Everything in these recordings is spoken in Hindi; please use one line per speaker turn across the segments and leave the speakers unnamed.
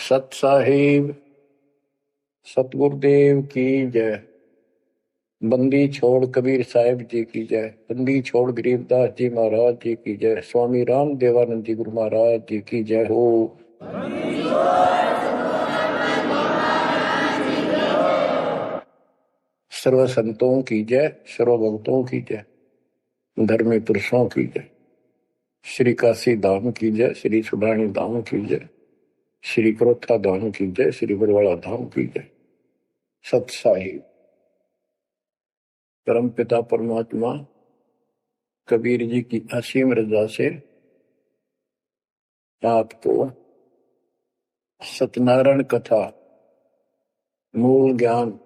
सत साहिब सतगुरुदेव की जय। बंदी छोड़ कबीर साहिब जी की जय। बंदी छोड़ गरीबदास जी महाराज जी की जय। स्वामी राम देवानंद जी गुरु महाराज जी की जय हो। सर्व संतों की जय, सर्व भक्तों की जय, धर्मी पुरुषों की जय। श्री काशी धाम की जय, श्री सुडानी धाम की जय, श्री क्रोथा धाम की जय, श्री बरवाड़ा धाम की जय। सत साहिब परम पिता परमात्मा कबीर जी की असीम रजा से आपको सत्यनारायण कथा मूल ज्ञान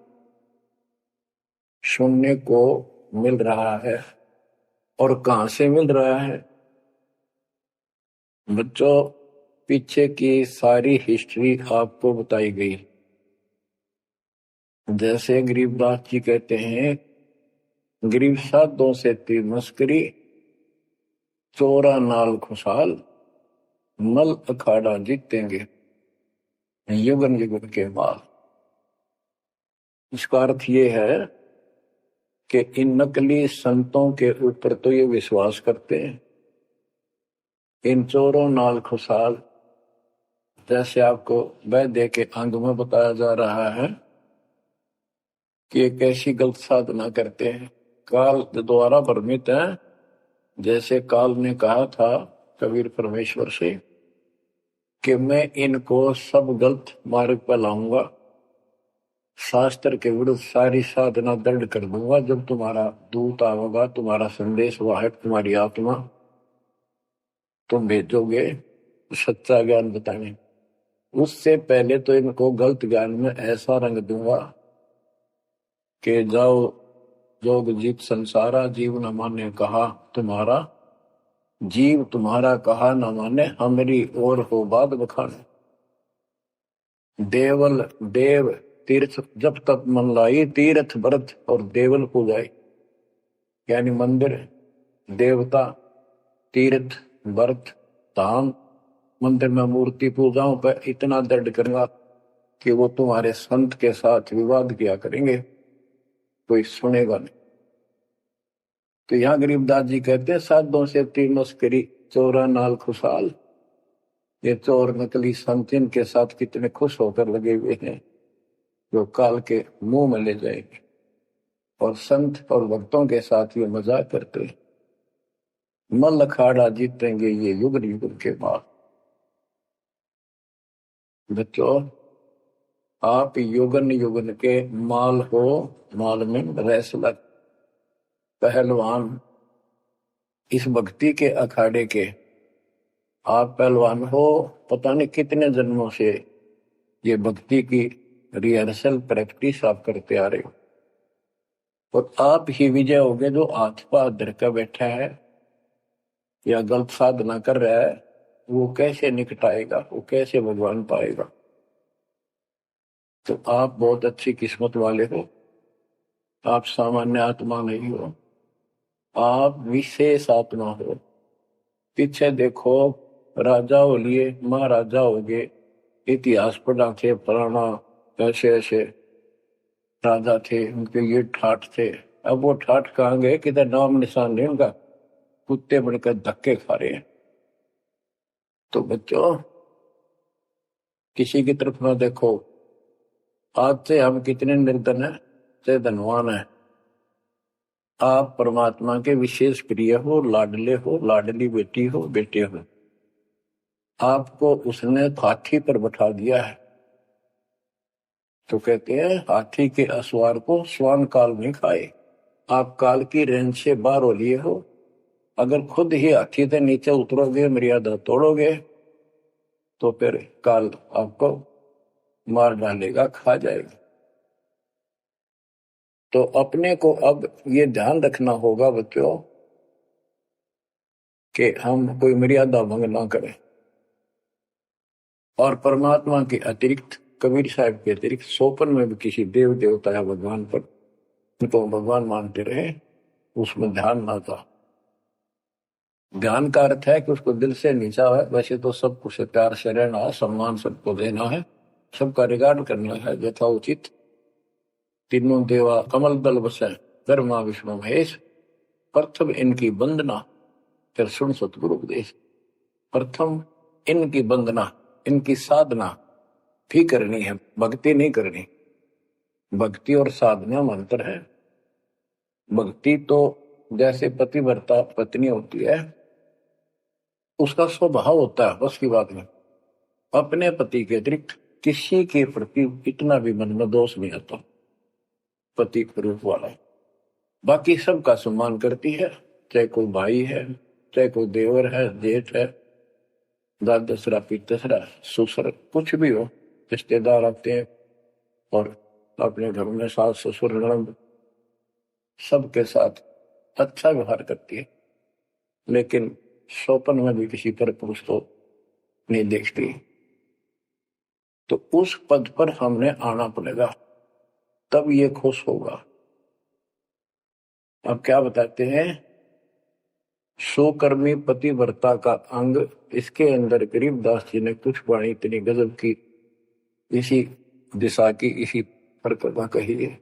सुनने को मिल रहा है। और कहां से मिल रहा है बच्चों? पीछे की सारी हिस्ट्री आपको बताई गई। जैसे गरीबदास जी कहते हैं, गरीब साधों से तीर मस्करी, चोरा नाल खुशहाल, मल अखाड़ा जीतेंगे युगन युगन के माल। इसका अर्थ ये है कि इन नकली संतों के ऊपर तो ये विश्वास करते हैं, इन चोरों नाल खुशहाल, जैसे आपको वैद्य के अंग में बताया जा रहा है कि एक ऐसी गलत साधना करते हैं, काल द्वारा भ्रमित है। जैसे काल ने कहा था कबीर परमेश्वर से कि मैं इनको सब गलत मार्ग पर लाऊंगा, शास्त्र के विरुद्ध सारी साधना दंड कर दूंगा। जब तुम्हारा दूत आवेगा, तुम्हारा संदेश वाहक, तुम्हारी आत्मा, तुम भेजोगे सच्चा ज्ञान बताने, उससे पहले तो इनको गलत ज्ञान में ऐसा रंग दूंगा कि जाओ जोग जीत संसारा, जीव न माने कहा तुम्हारा, जीव तुम्हारा कहा न माने, हमारी ओर हो बात बखाने। देवल देव तीर्थ जब तक मन लाई, तीर्थ व्रत और देवल पूजाई। यानी मंदिर, देवता, तीर्थ, व्रत, धाम, मंदिर में मूर्ति पूजाओं पर इतना दृढ़ करूंगा कि वो तुम्हारे संत के साथ विवाद किया करेंगे, कोई सुनेगा नहीं। तो यहां गरीबदास जी कहते हैं, साधों से तीर मस्करी, चोरा नाल खुशहाल। ये चोर नकली संत इनके साथ कितने खुश होकर लगे हुए हैं, जो काल के मुंह में ले जाएंगे। और संत और भक्तों के साथ ये मजाक करते हैं, मल अखाड़ा जीतेंगे ये युग युग के बाद। बच्चों, आप युगन युगन के माल हो, माल में रेसलर, पहलवान, इस भक्ति के अखाड़े के आप पहलवान हो। पता नहीं कितने जन्मों से ये भक्ति की रिहर्सल प्रैक्टिस आप करते आ रहे हो, और आप ही विजय होगे जो हाथ पर धर कर बैठा है या गलत साधना कर रहा है, वो कैसे निकटाएगा, वो कैसे भगवान पाएगा। तो आप बहुत अच्छी किस्मत वाले हो, आप सामान्य आत्मा नहीं हो, आप विशेष आत्मा हो। पीछे देखो, राजा हो लिए, महाराजा हो गए, इतिहास पढ़ा थे, फलाना ऐसे ऐसे राजा थे, उनके ये ठाठ थे। अब वो ठाठ कहाँ गए, किधर नाम निशान नहीं उनका, कुत्ते बनकर धक्के खा रहे हैं। तो बच्चों, किसी की तरफ ना देखो। आज से हम कितने निर्धन है, से धनवान है। आप परमात्मा के विशेष प्रिय हो, लाडले हो, लाडली बेटी हो, बेटे हो। आपको उसने हाथी पर बैठा दिया है। तो कहते हैं, हाथी के असवार को स्वान काल नहीं खाए। आप काल की रेंज से बाहर हो लिए हो। अगर खुद ही हाथी से नीचे उतरोगे, मर्यादा तोड़ोगे, तो फिर काल आपको मार डालेगा, खा जाएगा। तो अपने को अब ये ध्यान रखना होगा बच्चों कि हम कोई मर्यादा भंग ना करें। और परमात्मा के अतिरिक्त, कबीर साहब के अतिरिक्त सोपन में भी किसी देव देवता या भगवान पर उनको भगवान मानते रहे, उसमें ध्यान ना था। ध्यान का अर्थ है कि उसको दिल से नीचा है। वैसे तो सब कुछ प्यार से रहना है, सम्मान सबको देना है, सबका रिगार्ड करना है यथाउचित। तीनों देवा कमल दल बसे, ब्रह्मा विष्णु महेश, प्रथम इनकी वंदना, फिर सुन सतगुरु उपदेश। प्रथम इनकी वंदना, इनकी साधना भी करनी है, भक्ति नहीं करनी। भक्ति और साधना में अंतर है। भक्ति तो जैसे पतिव्रता पत्नी होती है, उसका स्वभाव होता है, बस की बात नहीं, अपने पति के अतिरिक्त किसी के प्रति इतना भी मन में दोष नहीं आता। पति के रूप वाला बाकी सबका सम्मान करती है, चाहे कोई भाई है, चाहे कोई देवर है, जेठ है, दादसरा, पितसरा, ससुर, कुछ भी हो, रिश्तेदार आते हैं और अपने घर में सास ससुर ननद सबके साथ अच्छा व्यवहार करती है, लेकिन स्वप्न में भी किसी पर पुरुष को नहीं देखती। तो उस पद पर हमने आना पड़ेगा, तब ये खुश होगा। अब क्या बताते हैं, सोकर्मी पतिव्रता का अंग, इसके अंदर गरीबदास जी ने कुछ वाणी इतनी गजब की इसी दिशा की, इसी प्रकृता कही है।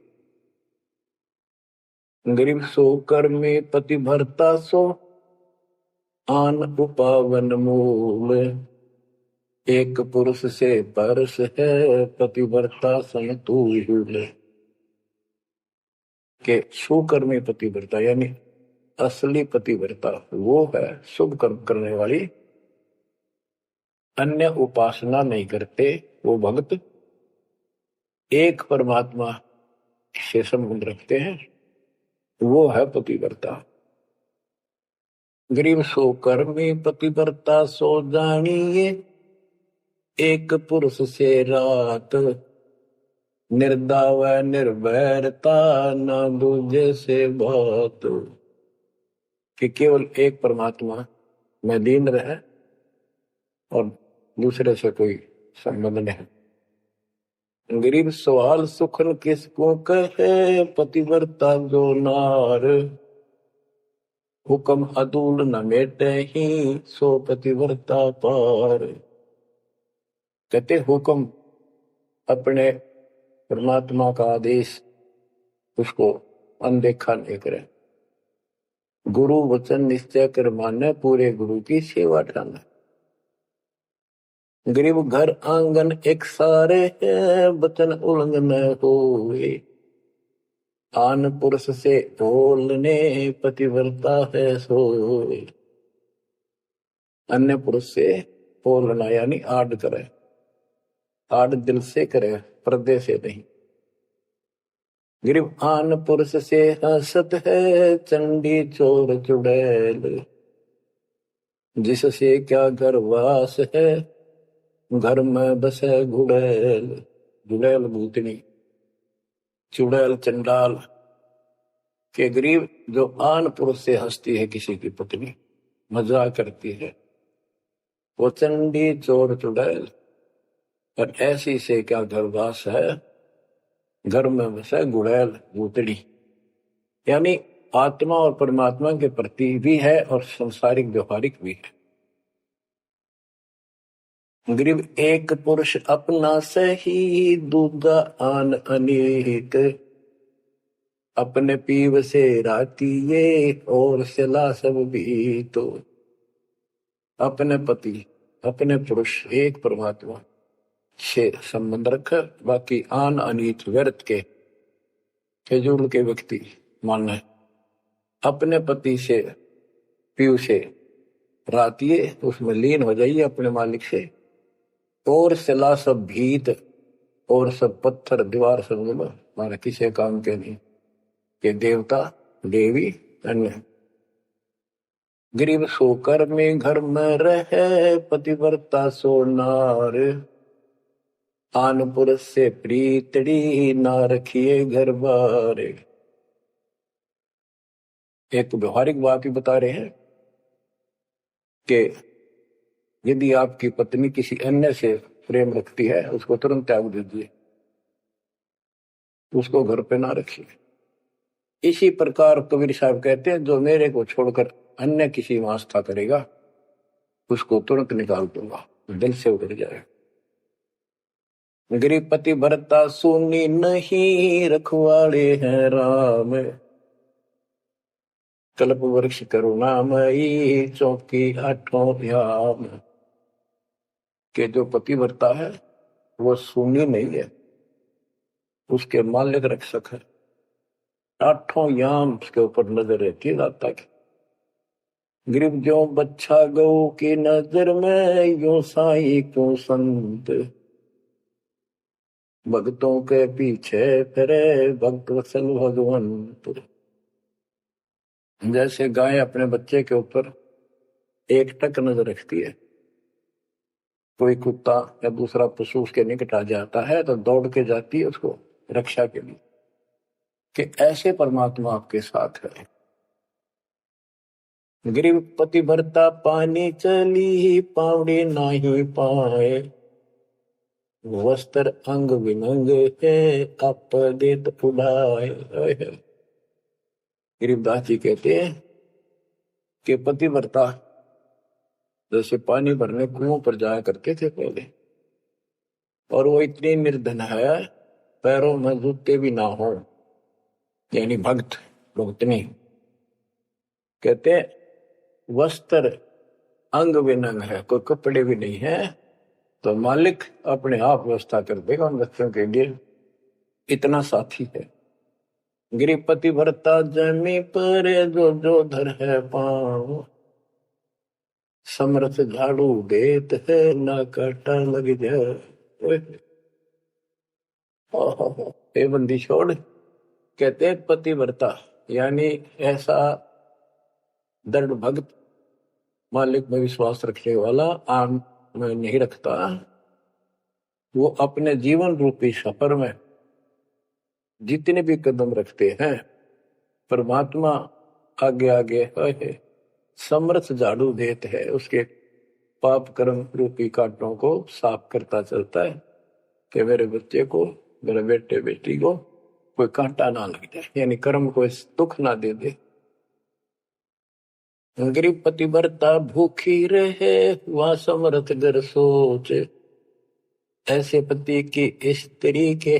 गरीब सोकर्मी पतिव्रता सो आन उपावन मूल, एक पुरुष से परस है पतिव्रता समतुल। के सुकर्मी पतिव्रता यानी असली पतिव्रता वो है शुभ कर्म करने वाली, अन्य उपासना नहीं करते वो भक्त, एक परमात्मा से संबंध रखते हैं, वो है पतिव्रता। गरीब सो कर्मी पतिव्रता सो जानिए, एक पुरुष से रात, निर्दाव निर्भरता न दूजे से बात। कि केवल एक परमात्मा में लीन रहे और दूसरे से कोई संबंध नहीं। गरीब सवाल सुखन किसको कहे, पतिव्रता जो नार, हुक्म अदूल न मेटे ही सो पतिव्रता पार। कहते हुक्म अपने परमात्मा का आदेश उसको अनदेखा नहीं करे, गुरु वचन निश्चय कर माने, पूरे गुरु की सेवा ठाना। गरीब घर आंगन एक सारे है, वचन उल्लंघन होए, आन पुरुष से बोलने पतिव्रता है सोए। अन्य पुरुष से बोलना यानी आड़ करे, आड़ दिल से करे, पर्दे से नहीं। गरीब आन पुरुष से हंसत है, चंडी चोर चुड़ैल, जिससे क्या घर वास है, घर में बसे गुड़ैल। गुड़ैल भूतनी, चुड़ैल चंडाल। के गरीब जो आन पुरुष से हंसती है, किसी की पत्नी मजाक करती है, वो चंडी चोर चुड़ैल, और ऐसी से क्या घरवास है, घर में बसे गुड़ैल भूतनी। यानी आत्मा और परमात्मा के प्रति भी है और संसारिक व्यवहारिक भी है। गरीब एक पुरुष अपना सही, दूजा आन अनेक, अपने पीव से रातिये और सिला सब भी। तो अपने पति, अपने पुरुष एक परमात्मा से संबंध रखे, बाकी आन अनीत व्यर्थ के फिजूल के व्यक्ति माने अपने पति से पीव से रातिये, उसमें लीन हो जाइए अपने मालिक से, और सिला सब भीत, और सब पत्थर दीवार सब माने किसी काम के नहीं, ये देवता देवी अन्य। गरीब सोकर में घर में रहे, पतिव्रता सो नार, आन पुरुष से प्रीतड़ी ना रखिए घर बार। एक व्यवहारिक बात ही बता रहे हैं कि यदि आपकी पत्नी किसी अन्य से प्रेम रखती है, उसको तुरंत त्याग दीजिए, उसको घर पे ना रखिए। इसी प्रकार कबीर साहब कहते हैं, जो मेरे को छोड़कर अन्य किसी में आस्था करेगा उसको तुरंत निकाल दूंगा, दिल से उतर जाएगा। गृहपति भरता सुनी नहीं, रखवाले हैं राम। कल्प वृक्ष करुणामयी, चौकी आठों याम। के जो पतिव्रता है वो सुनी नहीं है, उसके मालिक रक्षक है। आठों याम उसके ऊपर नजर रहती है दाता की। गरीब जो बच्चा गौ की नजर में, यो साई को संत। भक्तों के पीछे फिरे, भक्त वत्सल भगवंत। जैसे गाय अपने बच्चे के ऊपर एक टक नजर रखती है, कोई कुत्ता या दूसरा पशु उसके निकट आ जाता है तो दौड़ के जाती है उसको रक्षा के लिए, कि ऐसे परमात्मा आपके साथ है। गरीब पति भरता पानी चली, पावड़ी नाही पाए। वस्त्र अंग विनंग है, आप देत उड़ाए। गरीबदास जी कहते हैं कि पतिव्रता जैसे पानी भरने कुओं पर जाया करते थे पहले, और वो इतनी निर्धन है पैरों में जूते भी ना हो, यानी भक्तनी। कहते वस्त्र अंग विनंग है, कोई कपड़े भी नहीं है, तो मालिक अपने आप व्यवस्था कर देगा उन बच्चों के लिए, इतना साथी है। गृहपति भरता जमी पर, जो जो धर है पाँव। समर्थ झाड़ू देत है, ना काटा लग जाए। हे बंदी छोड़, कहते हैं पतिव्रता यानी ऐसा दृढ़ भक्त, मालिक में विश्वास रखने वाला, आम में नहीं रखता। वो अपने जीवन रूपी सफर में जितने भी कदम रखते हैं, परमात्मा आगे आगे है, समर्थ झाड़ू देते है, उसके पाप कर्म रूपी कांटों को साफ करता चलता है, कि मेरे बच्चे को, मेरे बेटे बेटी को कोई कांटा ना लग जाए, यानी कर्म को दुख ना दे दे। गरीब पतिव्रता भूखी रहे, वह समर्थ घर सोच। ऐसे पति की स्त्री के,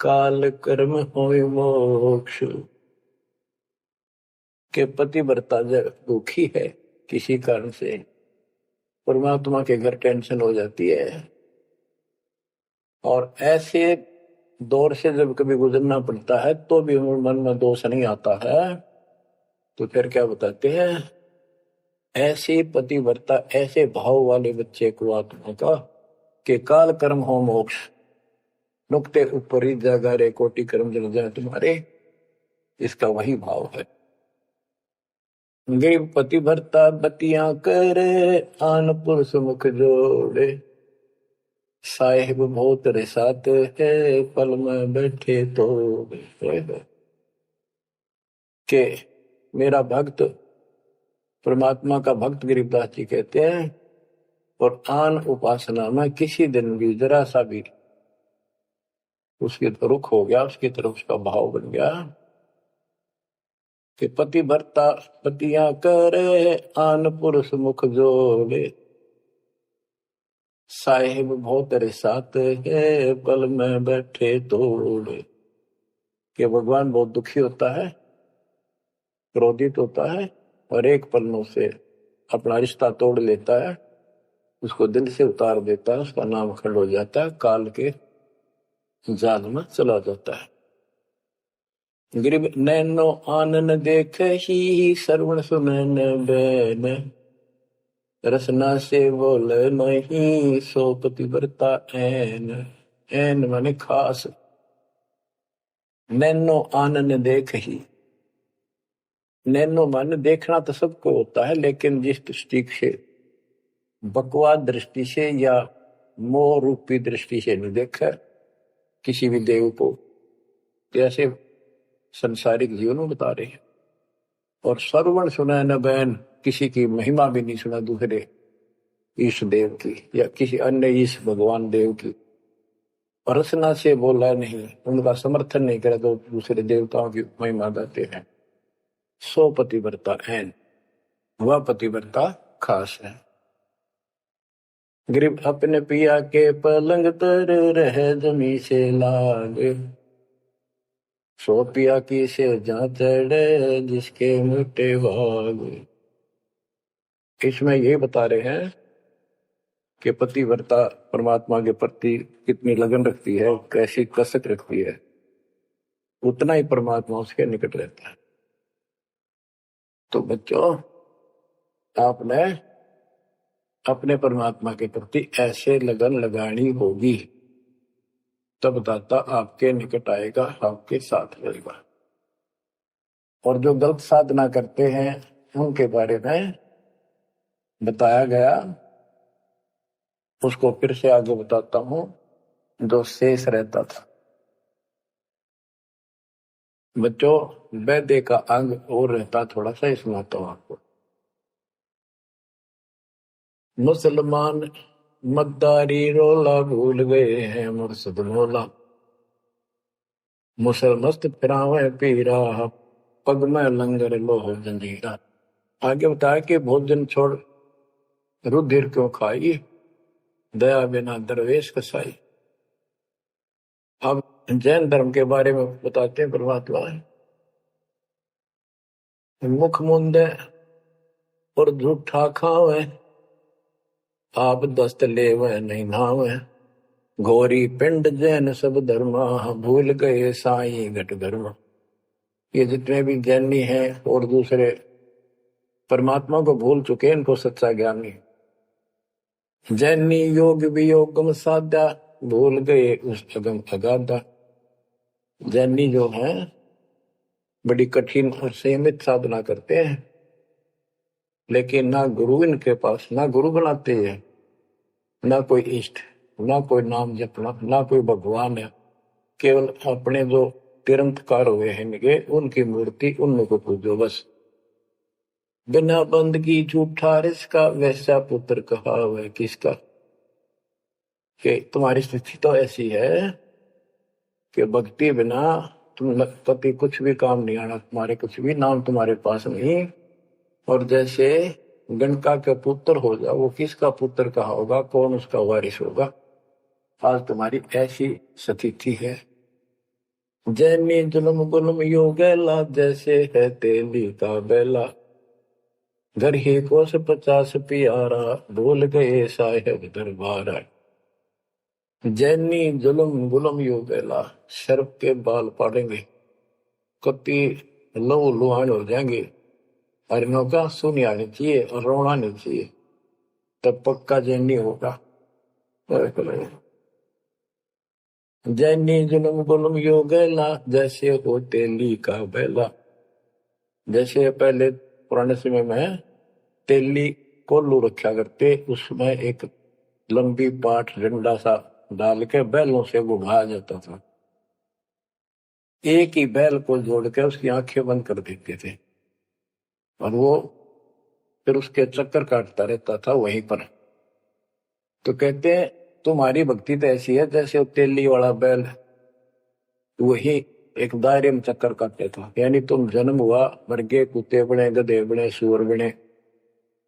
काल कर्म होए मोक्ष। के पतिव्रता जब दुखी है किसी कारण से, परमात्मा के घर टेंशन हो जाती है, और ऐसे दौर से जब कभी गुजरना पड़ता है तो भी मन में दोष नहीं आता है, तो फिर क्या बताते हैं, ऐसे पतिव्रता, ऐसे भाव वाले बच्चे को आत्मा का, के काल कर्म हो मोक्ष। नुक्ते ऊपर ही जगा रे, कोटि कर्म जल जाए तुम्हारे, इसका वही भाव है। गरीब पतिव्रता बतियां करे, आन पुरुष मुख जोड़े। साहेब बहुत रिसाते है, पल में बैठे तो के मेरा भक्त, परमात्मा का भक्त गरीबदास जी कहते हैं, और आन उपासना में किसी दिन भी जरा सा भी उसकी रुख हो गया, उसकी तरफ उसका भाव बन गया कि पतिव्रता पतियां करे, आन पुरुष मुख जोड़े। साहेब बहुत रिसाते है, पल में बैठे तोड़े। कि भगवान बहुत दुखी होता है, क्रोधित होता है, और एक पल से अपना रिश्ता तोड़ लेता है, उसको दिल से उतार देता है, उसका नाम खंड हो जाता है, काल के जाल में चला जाता है। गरीब नैनो आनन देख ही, श्रवण सुनन बैन। रसना से बोल नहीं, सो पतिव्रता ऐन। ऐन माने खास। नैनो आनन देख ही, नैनो माने देखना तो सबको होता है, लेकिन जिस दृष्टि से, बकवाद दृष्टि से या मोह रूपी दृष्टि से नहीं देखा किसी भी देव को, जैसे संसारिक जीवन में बता रहे हैं। और श्रवण सुना न बैन, किसी की महिमा भी नहीं सुना दूसरे ईश देव की या किसी अन्य ईश भगवान देव की, और रसना से बोला नहीं, उनका समर्थन नहीं करे तो दूसरे देवताओं की महिमा गाते हैं। सो पतिव्रता ऐन, वह पतिव्रता खास है। गरीब अपने पिया के पलंग तर रह जमी से लाग, सो पिया की से जा चढ़े जिसके मोटे भाग। इसमें ये बता रहे हैं कि पतिव्रता परमात्मा के प्रति कितनी लगन रखती है, कैसी कसक रखती है, उतना ही परमात्मा उसके निकट रहता है। तो बच्चों, आपने अपने परमात्मा के प्रति ऐसे लगन लगानी होगी, तब दाता आपके निकट आएगा, आपके साथ रहेगा। और जो गलत साधना करते हैं उनके बारे में बताया गया, उसको फिर से आगे बताता हूं। जो शेष रहता था बच्चों, वैद्य का अंग और रहता थोड़ा सा, इसमें आता हूं आपको। मुसलमान मद्दारी रोला भूल गए हैं मुर्शद मौला, मुसलमस्त फिरावे पीरा पग में लंगर लोह जंजीरा। आगे बताया कि भोजन छोड़ रुधिर क्यों खाई, दया बिना दरवेश कसाई। अब जैन धर्म के बारे में बताते हैं परमात्मा। मुख मुंदे और झूठा खावे, आप दस्त लेवे नहीं नावे, घोरी पिंड जैन सब धर्मा, भूल गए साई घट धर्मा। ये जितने भी जैनी हैं और दूसरे परमात्मा को भूल चुके, इनको सच्चा ज्ञान नहीं। जैनी योग वियोगम साधा, भूल गए उस अगम अगाधा। जैनी जो है बड़ी कठिन और सीमित साधना करते हैं, लेकिन ना गुरु इनके पास, ना गुरु बनाते हैं, ना कोई इष्ट, ना कोई नाम जपना, ना कोई भगवान है। केवल अपने जो तिरंतकार हुए हैं इनके, उनकी मूर्ति, उनको पूजो बस। बिना बंदगी झूठा रिसका, वैसा पुत्र कहा हुआ किसका। कि तुम्हारी स्थिति तो ऐसी है कि भक्ति बिना तुम पति कुछ भी काम नहीं आना, तुम्हारे कुछ भी नाम तुम्हारे पास नहीं। और जैसे गणका के पुत्र हो जाओ, वो किसका पुत्र कहा होगा, कौन उसका वारिस होगा। आज तुम्हारी ऐसी स्थिति है। जैनी जुल्म गुलम योगेला, जैसे है तेली का बेला, घर ही कोस 50 प्यारा, भूल गए साहेब दरबारा। जैनी जुल्म गुलम योगेला, सर्प के बाल पाड़ेंगे, कति लहू लुहान हो जाएंगे, हरिणों का सुनी आनी चाहिए और रोना नहीं चाहिए, तब पक्का जैनी होगा। जैनी जुल्म गुलम योगेला, जैसे हो तेली का बेला। जैसे पहले पुराने समय में तेली कोल्लू रखा करते, उसमें एक लंबी पाठ डंडा सा डाल के बैलों से घुमाया जाता था। एक ही बैल को जोड़ के उसकी आंखें बंद कर देते थे और वो फिर उसके चक्कर काटता रहता था वहीं पर। तो कहते हैं तुम्हारी भक्ति तो ऐसी है जैसे तेली वाला बैल वही एक दायरे में चक्कर काटते था। यानी तुम जन्म हुआ, मर गए, कुत्ते बने, गधे बने, सूअर बने,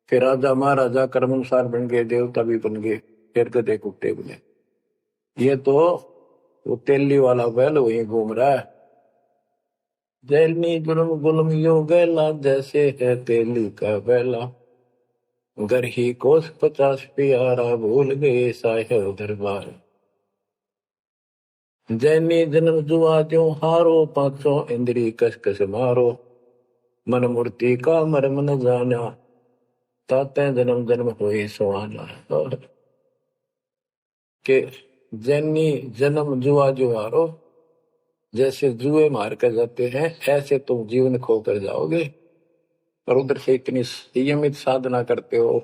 फिर राजा महाराजा कर्मानुसार बन गए, देवता भी बन गए, फिर गधे कुत्ते बने। ये तो वो तेली वाला बैल वही घूम रहा है। जैनी जुल्म गुलम योगेला, जैसे है तेली का बैला, घर ही कोस 50 प्यारा, भूल गए साहेब दरबार। जैनी जन्म जुआ त्यों हारो, 500 इंद्री कस कस मारो, मन मूर्ति का मर्म न जाना, ताते जन्म जन्म हुए सुहाना। के जैनी जन्म जुआ जो हारो, जैसे जुए मार कर जाते हैं ऐसे तुम जीवन खो कर जाओगे। और उधर से इतनी संयमित साधना करते हो,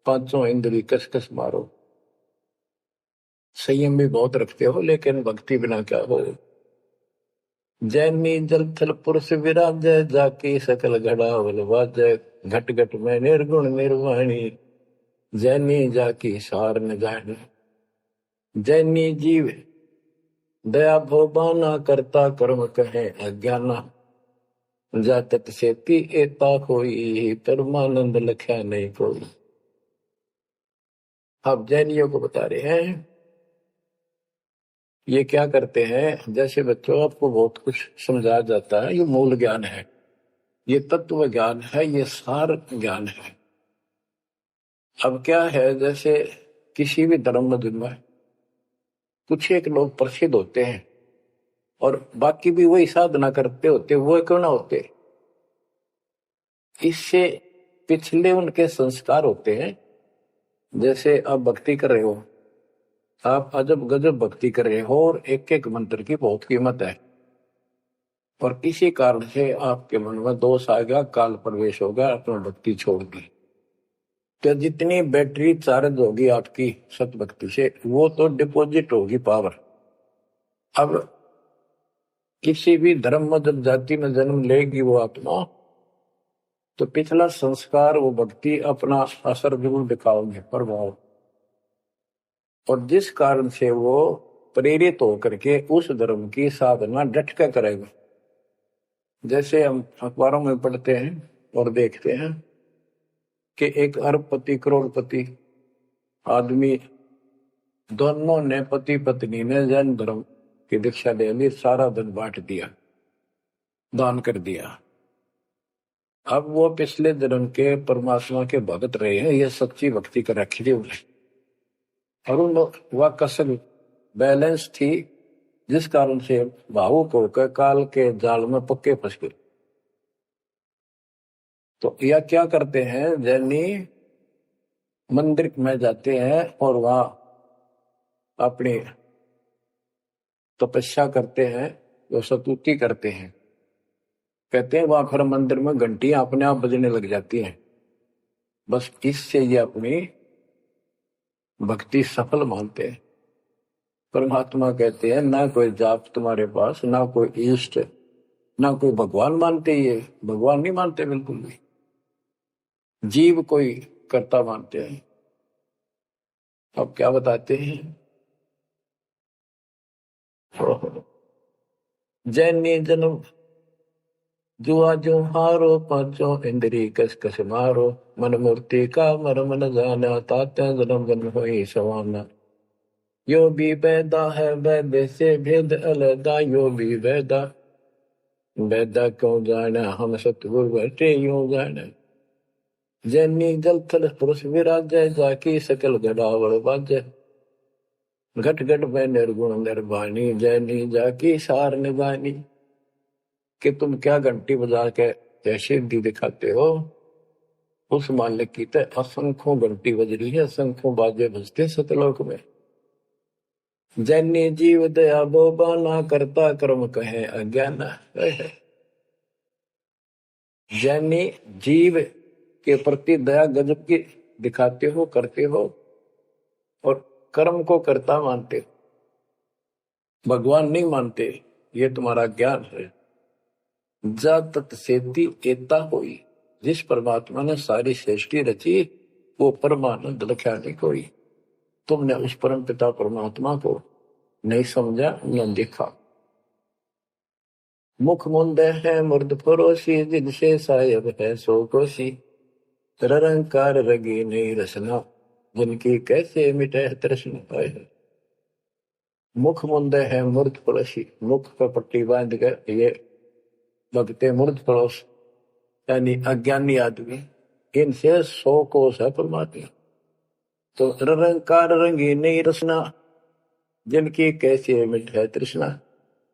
500 इंद्री कस कस मारो, संयम भी बहुत रखते हो, लेकिन भक्ति बिना क्या हो। जैनी जल थल पुरुष विराजय, जाकी सकल घड़ा बलवाजय, घट घट में निर्गुण निर्वाणी, जैनी जाकी सार न जानी। जैनी जीव दया भोबाना, करता कर्म कहे अज्ञाना, जातत सेती एता कोई, परमानंद लख्या नहीं कोई। अब जैनियों को बता रहे हैं, ये क्या करते हैं, जैसे बच्चों आपको बहुत कुछ समझाया जाता है, ये मूल ज्ञान है, ये तत्व ज्ञान है, ये सार ज्ञान है। अब क्या है, जैसे किसी भी धर्म में कुछ एक लोग प्रसिद्ध होते हैं और बाकी भी वही साधना करते होते, वो क्यों ना होते, इससे पिछले उनके संस्कार होते हैं। जैसे आप भक्ति कर रहे हो, आप अजब गजब भक्ति कर रहे हो और एक एक मंत्र की बहुत कीमत है, और किसी कारण से आपके मन में दोष आ गया, काल प्रवेश होगा, अपना भक्ति छोड़ दी, तो जितनी बैटरी चार्ज होगी आपकी सत भक्ति से, वो तो डिपॉजिट होगी पावर। अब किसी भी धर्म मत जाति में जन्म लेगी वो आत्मा, तो पिछला संस्कार वो भक्ति अपना असर जरूर दिखाओगे, प्रभाव, और जिस कारण से वो प्रेरित होकर के उस धर्म की साधना डट कर करेगा। जैसे हम अखबारों में पढ़ते हैं और देखते हैं कि एक अरबपति करोड़पति आदमी, दोनों ने पति पत्नी ने जैन धर्म की दीक्षा ले ली, सारा धन बांट दिया, दान कर दिया। अब वो पिछले जन्म के परमात्मा के भगत रहे हैं, ये सच्ची भक्ति कर रखी थी उन्हें, और उन वह कसर बैलेंस थी, जिस कारण से भावुक होकर काल के जाल में पक्के फंस गए। तो यह क्या करते हैं, जैनी मंदिर में जाते हैं और वहां अपनी तपस्या करते हैं, वो स्तुति करते हैं, कहते हैं वहां फिर मंदिर में घंटियां अपने आप बजने लग जाती हैं। बस इससे ये अपनी भक्ति सफल मानते हैं। परमात्मा कहते हैं ना कोई जाप तुम्हारे पास, ना कोई इष्ट, ना कोई भगवान मानते, ये भगवान नहीं मानते बिल्कुल भी, जीव कोई कर्ता मानते हैं। अब क्या बताते हैं, जैनी जन्म जुआ जो हारो, पांचों इंद्री कस कस मारो, मन मूर्ति का मरम न जाना, तात्या जन्म जन्म होई सवाना। यो भी वैदा है वैद से भेद अलगा, यो भी वैदा वैदा क्यों जाना, हम सतगुरु बैठे यूं जाना। जैनी जल थल पुरुष विराजय, जाकी सकल गड़ावड़ बाजय, घट घट में निर्गुण निर्वाणी, जैनी जाकी सार निभानी। कि तुम क्या घंटी बजा के जैसे दी दिखाते हो, उस मालिक की तो असंख्यों घंटी बज रही है, असंख्यों बाजे बजते सतलोक में। जैनी जीव दया बोबाना, करता कर्म कहे अज्ञान। जैनी जीव के प्रति दया गजब की दिखाते हो, करते हो, और कर्म को कर्ता मानते हो, भगवान नहीं मानते, ये तुम्हारा ज्ञान है। जा तत् सेती एता होई, जिस परमात्मा ने सारी सृष्टि रची, वो परमानंद लख्या नहीं कोई। तुमने उस परम पिता परमात्मा को नहीं समझा, न देखा। मुख मुंद है मुर्द परोसी, जिनसे सायब है सो कोसी, तरंकार रगी नहीं रसना, जिनकी कैसे मिटे तृष्णा पाए। मुख मुंद है मूर्ध पड़ोसी, मुख पर पट्टी बांध कर ये भगते मूर्ध पड़ोस, यानी अज्ञानी आदमी, इनसे 100 कोस है परमात्मा। तो निरंकार रंगी नहीं रसना, जिनकी कैसे मिटे तृष्णा।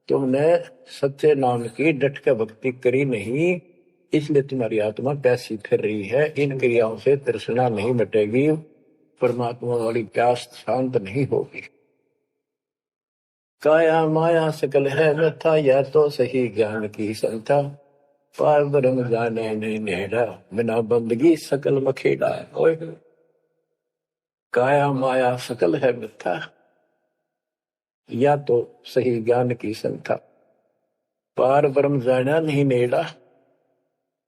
तुमने सच्चे नाम की डट के भक्ति करी नहीं, इसलिए तुम्हारी आत्मा प्यासी फिर रही है। इन क्रियाओं से तृष्णा नहीं मिटेगी, परमात्मा वाली प्यास शांत नहीं होगी। काया माया सकल है मिथ्या, या तो सही ज्ञान की संथा, पार ब्रह्म जाने नहीं नेड़ा, बिना बंदगी सकल मखेड़ा। काया माया सकल है मिथ्या, या तो सही ज्ञान की संथा, पार ब्रह्म जाना नहीं नेड़ा।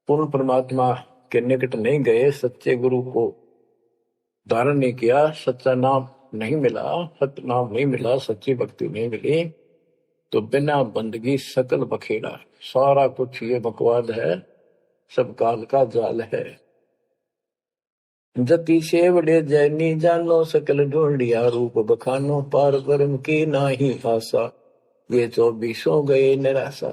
पूर्ण परमात्मा के निकट नहीं गए, सच्चे गुरु को धारण नहीं किया, सच्चा नाम नहीं मिला, सत्य नाम नहीं मिला, सच्ची भक्ति नहीं मिली, तो बिना बंदगी सकल बखेड़ा, सारा कुछ ये बकवाद है, सब काल का जाल है। जति सेवड़े जैनी जानो, सकल ढूंढिया रूप बखानो, पार ब्रह्म की नाही आशा, ये 24 गए निराशा।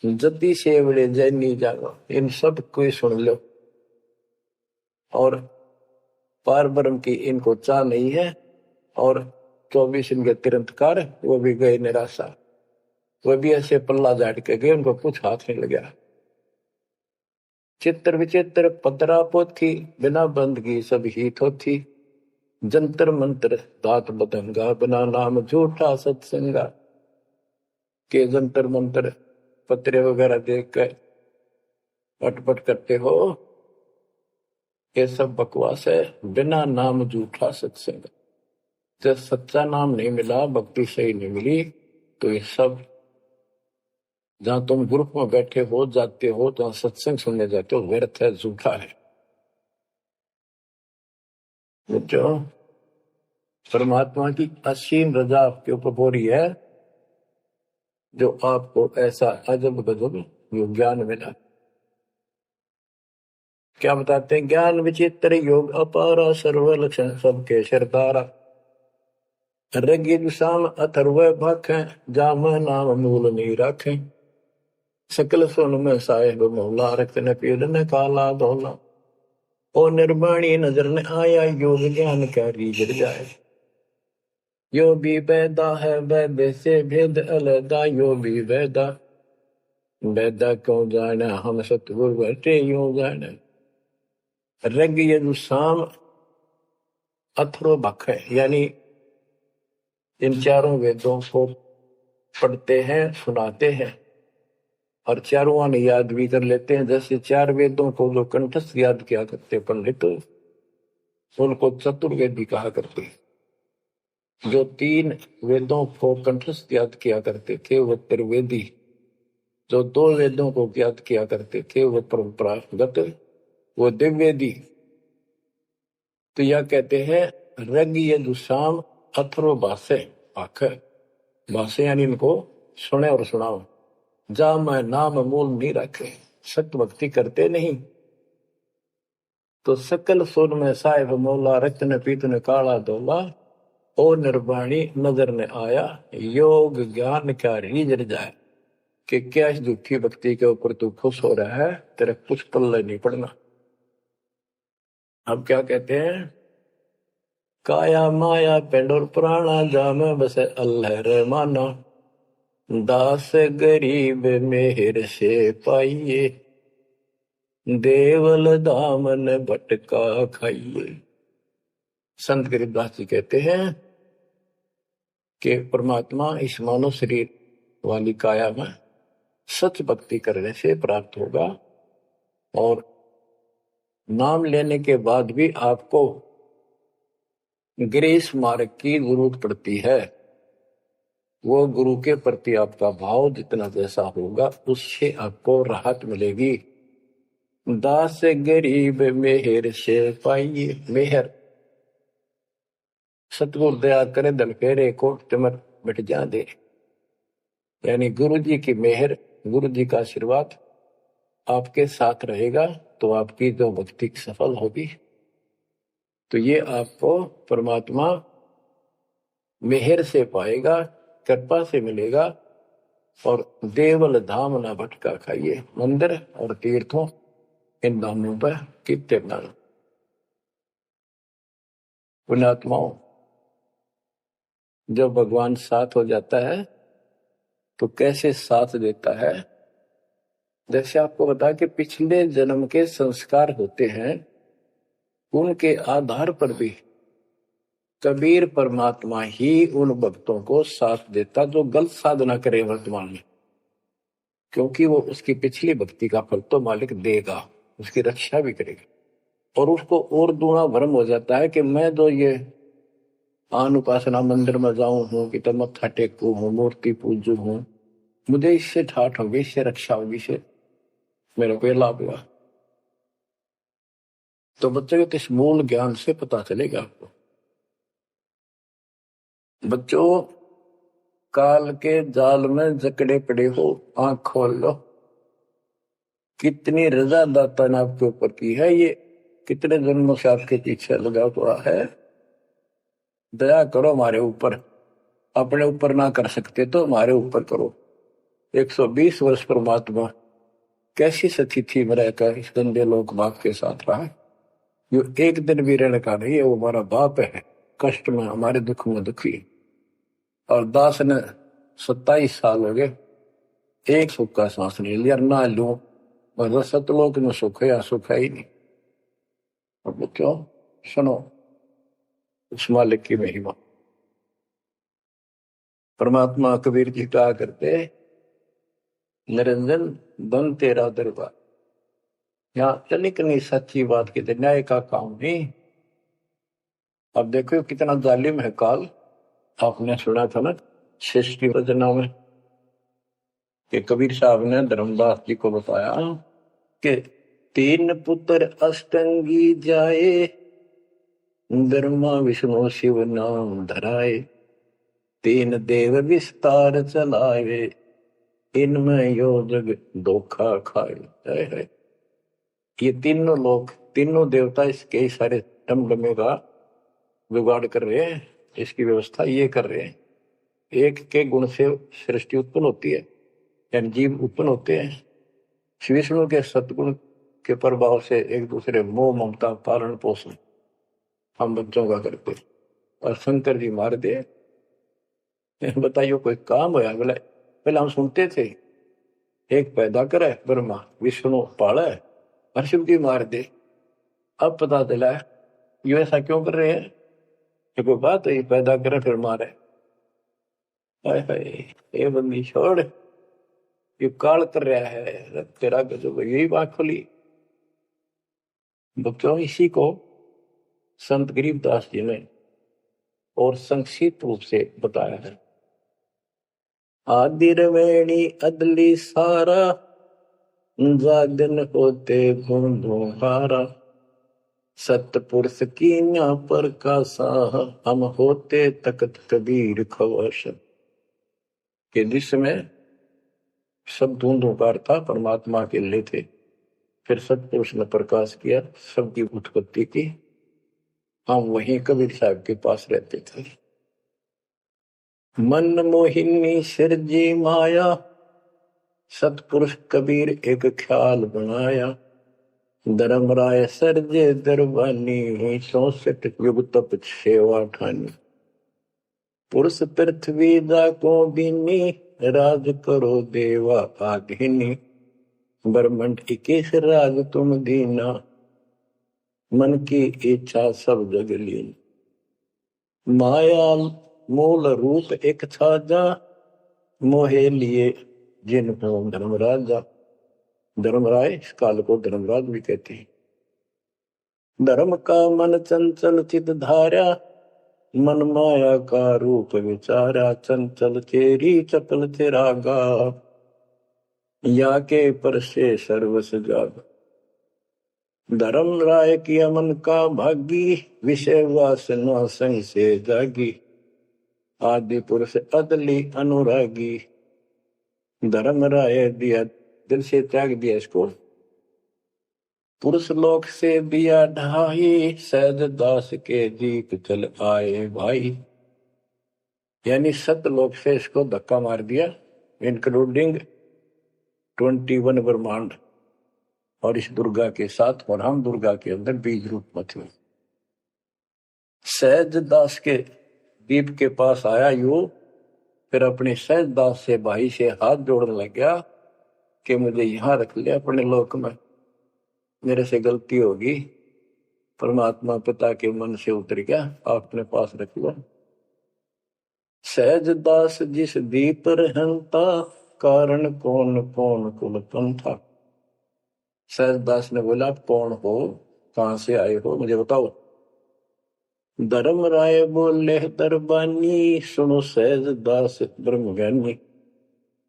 जति सेवड़े जैनी जानो, इन सब को सुन लो, और पार ब्रह्म की इनको चाह नहीं है, और 24 इनके तिरंतकार, वो भी गए निराशा, वो भी ऐसे पल्ला झाड़ के गए, उनको कुछ हाथ नहीं लगा। चित्र विचित्र पतरा पोथी, बिना बंदगी सब ही थोथी, जंतर मंत्र दात बदंगा, बिना नाम झूठा सत्संगा। के जंतर मंत्र पत्रे वगैरह देख कर अटपट करते हो, ये सब बकवास है। बिना नाम झूठा सत्संग, जब सच्चा नाम नहीं मिला, भक्ति सही नहीं मिली, तो ये सब, जहां तुम ग्रुप में बैठे हो जाते हो, जहां सत्संग सुनने जाते हो, व्यर्थ है, झूठा है। जो परमात्मा की असीम रजा आपके ऊपर हो रही है, जो आपको ऐसा अजब गजब योग ज्ञान मिला। क्या बताते हैं? ज्ञान विचित्र योग अपारा, सर्व लक्षण सबके सरदारा, रगी साम अथर्व भख, जाम नाम मूल नहीं रखे, सकल सुन में साहेब मौला, रक्त न पीड़ न काला धोला, ओ निर्वाणी नजर न आया, योग ज्ञान क्या रीझ जाए। यो भी वैदा है वैद से भेद अलदा, यो भी वैदा वैदा क्यों जाने, हम सतगुरु बैठे यूं जाने। रग यजुसाम अथर्व भख है, यानी इन चारों वेदों को पढ़ते हैं, सुनाते हैं, और चारों आने याद भी कर लेते हैं। जैसे 4 वेदों को जो कंठस्थ याद किया करते पंडित, उनको चतुर्वेदी कहा करते। जो 3 वेदों को कंठस्थ याद किया करते थे वो त्रिवेदी, जो 2 वेदों को याद किया करते थे वो परंपरागत, वो दिव्यवेदी। तो यह कहते हैं रग यजुसाम अथर्व भाषे, आख भाषे, यानी इनको सुने और सुनाओ। जा मैं नाम मूल नहीं रखे, सत्य भक्ति करते नहीं, तो सकल सुर में साहिब मौला, रत्न पीतन काला धोला, ओ निर्वाणी नजर ने आया, योग ज्ञान क्या रीझ जाए। कि क्या इस झूठी भक्ति के ऊपर तू खुश हो रहा है, तेरे कुछ पल्ले नहीं पड़ना। अब क्या कहते हैं? काया माया पिंड और प्राणा, जाम बसे अल्लाह रहमाना, दास गरीब मेहर से पाइए, देवल दामन भटका खाइए। संत गरीबदास जी कहते हैं कि परमात्मा इस मानव शरीर वाली काया में सच भक्ति करने से प्राप्त होगा, और नाम लेने के बाद भी आपको ग्रेस मार्ग की जरूरत पड़ती है। वो गुरु के प्रति आपका भाव जितना जैसा होगा, उससे आपको राहत मिलेगी। दास गरीब मेहर से पाइए, मेहर सतगुरु दया करे, धन फेरे कोट चमर मिट जा दे, यानी गुरु जी की मेहर, गुरु जी का आशीर्वाद आपके साथ रहेगा, तो आपकी जो भक्ति सफल होगी। तो ये आपको परमात्मा मेहर से पाएगा, कृपा से मिलेगा। और देवल धाम ना भटका खाइए, मंदिर और तीर्थों इन धामों पर कितने नाम। पुण्यात्माओं, जब भगवान साथ हो जाता है तो कैसे साथ देता है? जैसे आपको बता कि पिछले जन्म के संस्कार होते हैं, उनके आधार पर भी कबीर परमात्मा ही उन भक्तों को साथ देता जो गलत साधना करे वर्तमान में, क्योंकि वो उसकी पिछली भक्ति का फल तो मालिक देगा, उसकी रक्षा भी करेगा। और उसको और दूना भ्रम हो जाता है कि मैं तो ये आन उपासना मंदिर में जाऊं हूं, कि तो मत्था टेकू हूं, मूर्ति पूजू हूं, मुझे इससे ठाठ होगी, इससे रक्षा होगी, इससे मेरे को लाभ हुआ। तो बच्चों के इस मूल ज्ञान से पता चलेगा आपको। बच्चों, काल के जाल में जकड़े पड़े हो, आंख खोल लो। कितनी रजा दाता ने आपके ऊपर की है, ये कितने जन्मों से आपके पीछे लगा हुआ है। दया करो हमारे ऊपर, अपने ऊपर ना कर सकते तो हमारे ऊपर करो। 120 वर्ष परमात्मा कैसी स्थिति में रहकर इस गंदे लोक बाप के साथ रहा। यो एक दिन भी रहने का नहीं है, वो हमारा बाप है, कष्ट में हमारे दुख में दुखी। और दास ने 27 साल हो गए, एक सुख का सांस नहीं लिया, ना लू। मतलब सतलोक में सुख है या सुख है ही नहीं। अब क्यों? सुनो उस मालिक की महिमा। परमात्मा कबीर जी कहा करते, निरंजन बन तेरा दरबार। यहाँ तनिक नहीं सच्ची बात की न्याय का काम नहीं। अब देखो कितना जालिम है काल। आपने सुना था ना सृष्टि रचना में कि कबीर साहब ने धर्मदास जी को बताया कि 3 पुत्र अष्टंगी जाए, ब्रह्मा विष्णु शिव नाम धराए, 3 देव विस्तार चलाए, इनमें यो जग धोखा खाए है। ये तीनों लोग, तीनों देवता इसके सारे डमडमे का जुगाड़ कर रहे हैं, इसकी व्यवस्था ये कर रहे हैं। एक के गुण से सृष्टि उत्पन्न होती है, यानी जीव उत्पन्न होते हैं। विष्णु के सतगुण के प्रभाव से एक दूसरे मोह ममता पालन पोषण हम बच्चों का करते। और शंकर जी मार दे, बताइयो कोई काम होया? बोले पहले हम सुनते थे एक पैदा करे ब्रह्मा, विष्णु पाले, और शिव जी मार दे। अब पता चला ये ऐसा क्यों कर रहे हैं? ये कोई बात है, ये पैदा करे फिर मारे? हाय हाय, ये बंदी छोड़, ये काल कर रहा है तेरा गजब। यही बात खुली बच्चों। इसी को संत गरीबदास जी ने और संक्षिप्त रूप से बताया है। आदिरवेणी अदली सारा, जागन होते घूम हारा, सतपुरुष की न्या पर का साह, हम होते तकत कबीर खवश। के जिसमें सब धूंधुकार था, परमात्मा के लिए थे। फिर सतपुरुष ने प्रकाश किया, सबकी उत्पत्ति की। हम वहीं कबीर साहब के पास रहते थे। मन मोहिनी सिरजी माया, सतपुरुष कबीर एक ख्याल बनाया, धर्मराय सरजे दरबानी, 64 युग तप सेवा ठानी, पुरुष पृथ्वी दा को बीनी, राज करो देवा आघिनी, ब्रह्मंड 21 राज तुम दीना, मन की इच्छा सब जग लीन, माया मूल रूप एक छाजा, मोहे लिए जिन को धर्मराजा। धर्मराय इस काल को धर्मराज भी कहते हैं। धर्म का मन चंचल चित धारा, मन माया का रूप विचारा, चंचल चेरी चपल चेरागा, या के पर से सर्वस जाग। धर्म राय की अमन का भागी, विषय वासना संग से जागी, आदि पुरुष अदली अनुरागी, धर्म राय दिया दिल से त्याग दिया इसको। पुरुष लोक से दिया ढाई, सहज दास के दीप चल आए भाई। यानी सतलोक से इसको धक्का मार दिया, इंक्लूडिंग 21 ब्रह्मांड और इस दुर्गा के साथ, और हम दुर्गा के अंदर बीज रूप में थे। सहज दास के दीप के पास आया यू, फिर अपने सहज दास से भाई से हाथ जोड़ने लग गया कि मुझे यहां रख लिया अपने लोक में, मेरे से गलती होगी। परमात्मा पिता के मन से उतर गया, अपने पास रख लो। सहज दास जिस दीप रहता, कारण कौन कौन कुल पंथा। सहज दास ने बोला आप कौन हो, कहां से आए हो, मुझे बताओ। धर्म राय बोले दरबानी, सुनो सहज दास ब्रह्म ज्ञानी,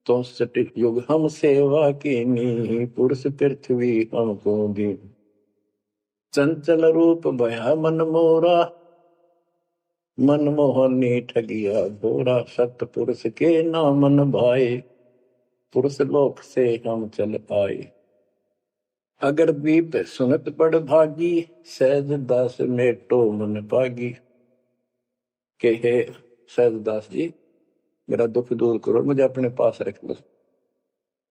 तो सटिक युग हम सेवा की नी, पुरुष पृथ्वी हमको दी, चंचल रूप भया मन मोरा, मनमोहनी ठगिया घोड़ा, सतपुरुष के नाम न भाए, पुरुष लोक से हम चल आए। अगर दीप सुनत बड़ भागी, सहज दास मेटो मन पागी। के हे सहज दास जी, मेरा दुख दूर करो, मुझे अपने पास रख लो।